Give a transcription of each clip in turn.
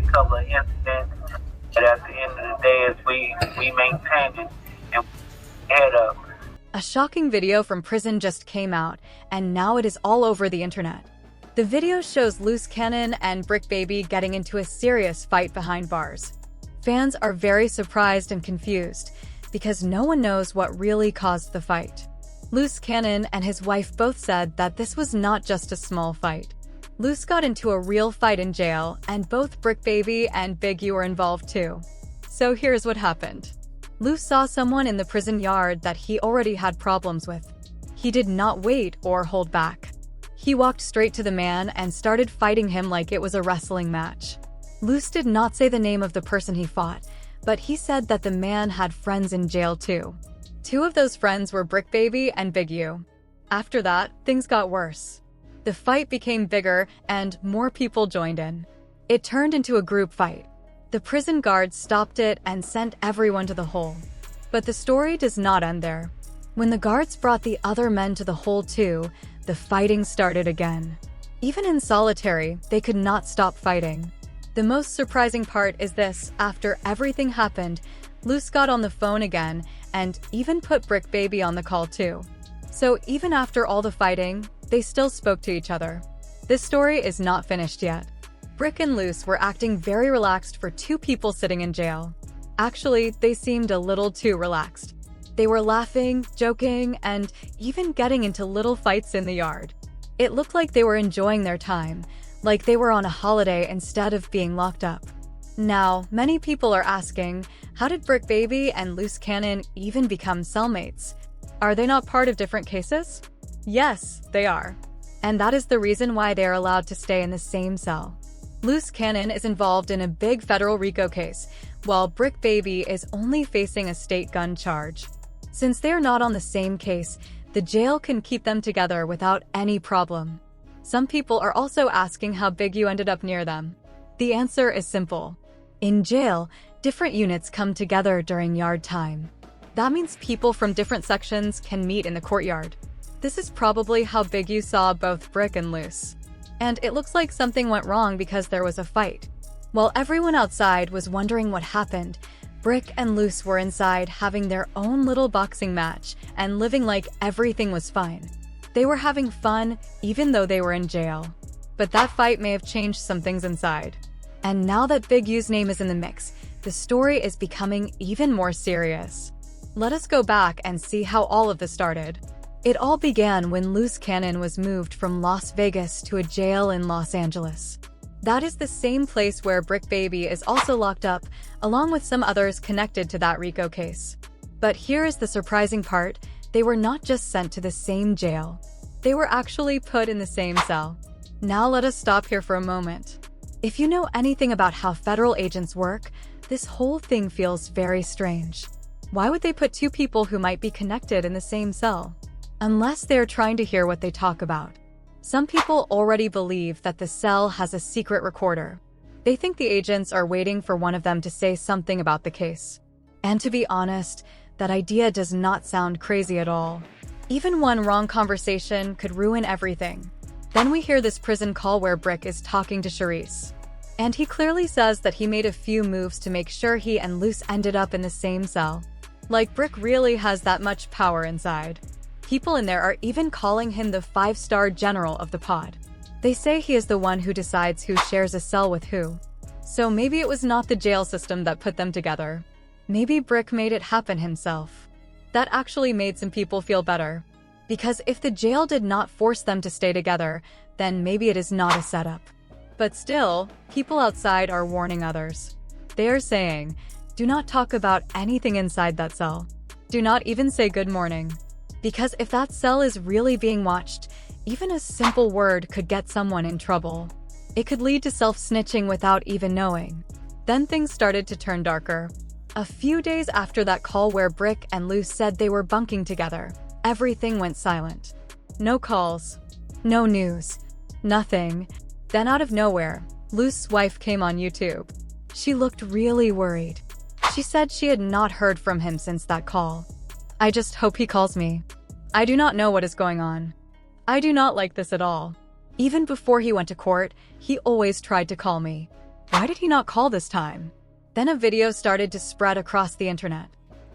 couple of incidents, but at the end of the day, is we maintained it and head up. A shocking video from prison just came out, and now it is all over the internet. The video shows Luce Cannon and Bricc Baby getting into a serious fight behind bars. Fans are very surprised and confused, because no one knows what really caused the fight. Luce Cannon and his wife both said that this was not just a small fight. Luce got into a real fight in jail, and both Bricc Baby and Big U were involved too. So here's what happened. Luce saw someone in the prison yard that he already had problems with. He did not wait or hold back. He walked straight to the man and started fighting him like it was a wrestling match. Luce did not say the name of the person he fought, but he said that the man had friends in jail too. Two of those friends were Bricc Baby and Big U. After that, things got worse. The fight became bigger and more people joined in. It turned into a group fight. The prison guards stopped it and sent everyone to the hole. But the story does not end there. When the guards brought the other men to the hole too, the fighting started again. Even in solitary, they could not stop fighting. The most surprising part is this: after everything happened, Luce got on the phone again and even put Bricc Baby on the call too. So even after all the fighting, they still spoke to each other. This story is not finished yet. Bricc and Luce were acting very relaxed for two people sitting in jail. Actually, they seemed a little too relaxed. They were laughing, joking, and even getting into little fights in the yard. It looked like they were enjoying their time, like they were on a holiday instead of being locked up. Now, many people are asking, how did Bricc Baby and Luce Cannon even become cellmates? Are they not part of different cases? Yes, they are. And that is the reason why they are allowed to stay in the same cell. Luce Cannon is involved in a big federal RICO case, while Bricc Baby is only facing a state gun charge. Since they are not on the same case, the jail can keep them together without any problem. Some people are also asking how Big U ended up near them. The answer is simple. In jail, different units come together during yard time. That means people from different sections can meet in the courtyard. This is probably how Big U saw both Bricc and Luce. And it looks like something went wrong because there was a fight. While everyone outside was wondering what happened, Bricc and Luce were inside having their own little boxing match and living like everything was fine. They were having fun even though they were in jail. But that fight may have changed some things inside. And now that Big U's name is in the mix, the story is becoming even more serious. Let us go back and see how all of this started. It all began when Luce Cannon was moved from Las Vegas to a jail in Los Angeles. That is the same place where Bricc Baby is also locked up, along with some others connected to that RICO case. But here is the surprising part: they were not just sent to the same jail. They were actually put in the same cell. Now let us stop here for a moment. If you know anything about how federal agents work, this whole thing feels very strange. Why would they put two people who might be connected in the same cell? Unless they're trying to hear what they talk about. Some people already believe that the cell has a secret recorder. They think the agents are waiting for one of them to say something about the case. And to be honest, that idea does not sound crazy at all. Even one wrong conversation could ruin everything. Then we hear this prison call where Bricc is talking to Charisse. And he clearly says that he made a few moves to make sure he and Luce ended up in the same cell. Like Bricc really has that much power inside. People in there are even calling him the 5-star general of the pod. They say he is the one who decides who shares a cell with who. So maybe it was not the jail system that put them together. Maybe Bricc made it happen himself. That actually made some people feel better. Because if the jail did not force them to stay together, then maybe it is not a setup. But still, people outside are warning others. They are saying, do not talk about anything inside that cell. Do not even say good morning. Because if that cell is really being watched, even a simple word could get someone in trouble. It could lead to self-snitching without even knowing. Then things started to turn darker. A few days after that call where Bricc and Luce said they were bunking together, everything went silent. No calls. No news. Nothing. Then out of nowhere, Luce's wife came on YouTube. She looked really worried. She said she had not heard from him since that call. I just hope he calls me. I do not know what is going on. I do not like this at all. Even before he went to court, he always tried to call me. Why did he not call this time? Then a video started to spread across the internet.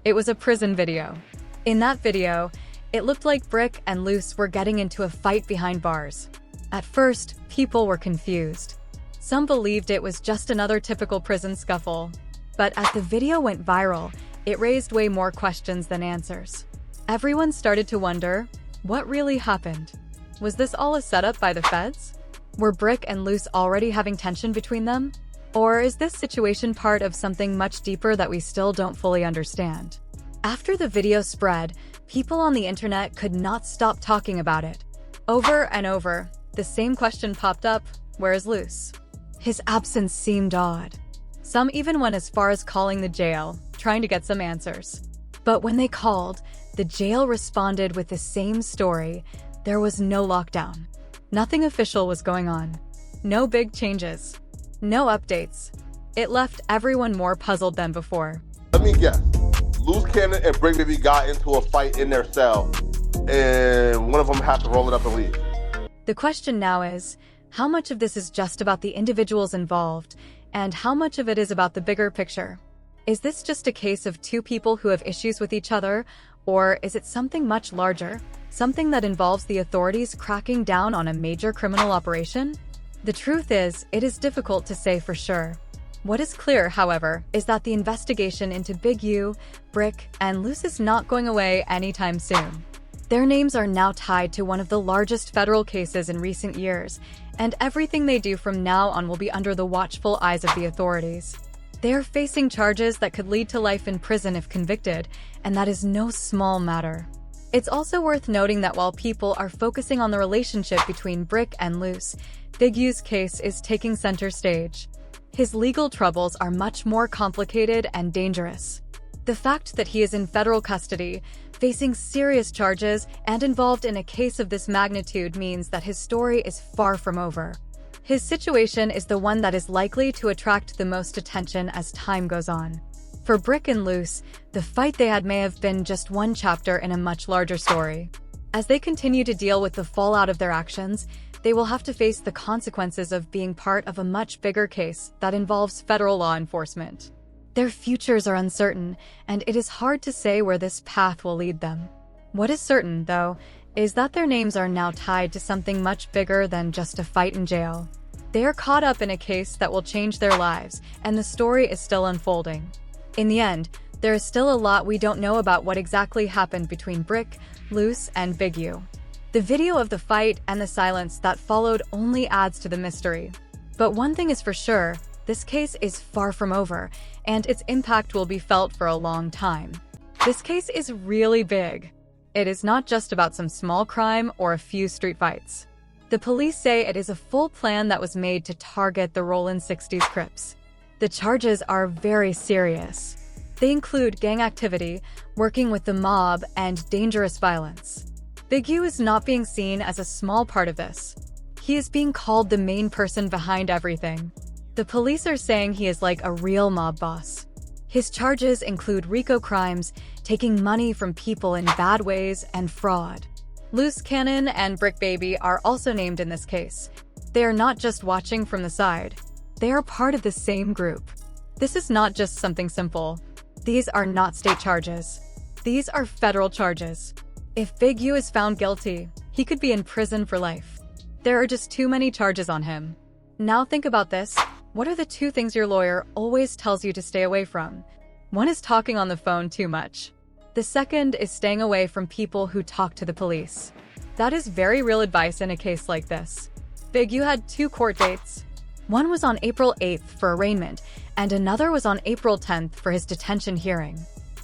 It was a prison video. In that video, it looked like Bricc and Luce were getting into a fight behind bars. At first, people were confused. Some believed it was just another typical prison scuffle. But as the video went viral, it raised way more questions than answers. Everyone started to wonder, what really happened? Was this all a setup by the feds? Were Bricc and Luce already having tension between them? Or is this situation part of something much deeper that we still don't fully understand? After the video spread, people on the internet could not stop talking about it. Over and over, the same question popped up, where is Luce? His absence seemed odd. Some even went as far as calling the jail, trying to get some answers. But when they called, the jail responded with the same story. There was no lockdown. Nothing official was going on. No big changes. No updates. It left everyone more puzzled than before. Let me guess. Luce Cannon and Bricc Baby got into a fight in their cell, and one of them had to roll it up and leave. The question now is, how much of this is just about the individuals involved, and how much of it is about the bigger picture? Is this just a case of two people who have issues with each other, or is it something much larger? Something that involves the authorities cracking down on a major criminal operation? The truth is, it is difficult to say for sure. What is clear, however, is that the investigation into Big U, Bricc, and Luce is not going away anytime soon. Their names are now tied to one of the largest federal cases in recent years, and everything they do from now on will be under the watchful eyes of the authorities. They are facing charges that could lead to life in prison if convicted, and that is no small matter. It's also worth noting that while people are focusing on the relationship between Bricc and Luce, Big U's case is taking center stage. His legal troubles are much more complicated and dangerous. The fact that he is in federal custody, facing serious charges, and involved in a case of this magnitude means that his story is far from over. His situation is the one that is likely to attract the most attention as time goes on. For Bricc and Luce, the fight they had may have been just one chapter in a much larger story. As they continue to deal with the fallout of their actions, they will have to face the consequences of being part of a much bigger case that involves federal law enforcement. Their futures are uncertain, and it is hard to say where this path will lead them. What is certain, though, is that their names are now tied to something much bigger than just a fight in jail. They are caught up in a case that will change their lives, and the story is still unfolding. In the end, there is still a lot we don't know about what exactly happened between Bricc, Luce, and Big U. The video of the fight and the silence that followed only adds to the mystery. But one thing is for sure, this case is far from over, and its impact will be felt for a long time. This case is really big. It is not just about some small crime or a few street fights. The police say it is a full plan that was made to target the Rollin 60s Crips. The charges are very serious. They include gang activity, working with the mob, and dangerous violence. Big U is not being seen as a small part of this. He is being called the main person behind everything. The police are saying he is like a real mob boss. His charges include RICO crimes, taking money from people in bad ways, and fraud. Luce Cannon and Bricc Baby are also named in this case. They are not just watching from the side. They are part of the same group. This is not just something simple. These are not state charges. These are federal charges. If Big U is found guilty, he could be in prison for life. There are just too many charges on him. Now think about this. What are the two things your lawyer always tells you to stay away from? One is talking on the phone too much. The second is staying away from people who talk to the police. That is very real advice in a case like this. Big U had 2 court dates. One was on April 8th for arraignment, and another was on April 10th for his detention hearing.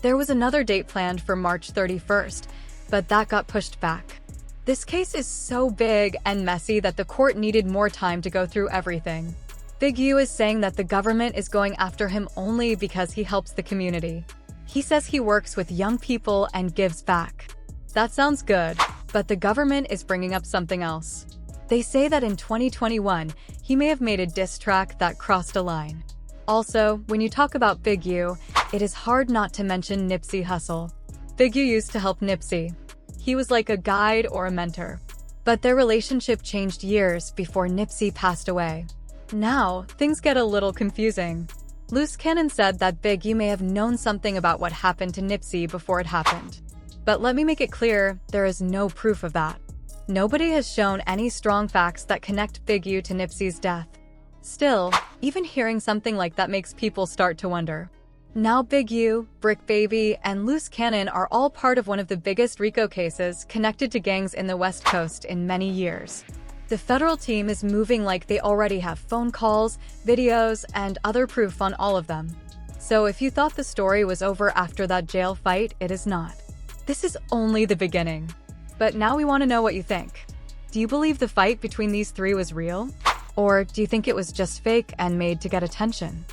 There was another date planned for March 31st, but that got pushed back. This case is so big and messy that the court needed more time to go through everything. Big U is saying that the government is going after him only because he helps the community. He says he works with young people and gives back. That sounds good, but the government is bringing up something else. They say that in 2021, he may have made a diss track that crossed a line. Also, when you talk about Big U, it is hard not to mention Nipsey Hussle. Big U used to help Nipsey. He was like a guide or a mentor. But their relationship changed years before Nipsey passed away. Now, things get a little confusing. Luce said that Big U may have known something about what happened to Nipsey before it happened. But let me make it clear, there is no proof of that. Nobody has shown any strong facts that connect Big U to Nipsey's death. Still, even hearing something like that makes people start to wonder. Now Big U, Bricc Baby, and Luce are all part of one of the biggest RICO cases connected to gangs in the West Coast in many years. The federal team is moving like they already have phone calls, videos, and other proof on all of them. So if you thought the story was over after that jail fight, it is not. This is only the beginning. But now we want to know what you think. Do you believe the fight between these three was real? Or do you think it was just fake and made to get attention?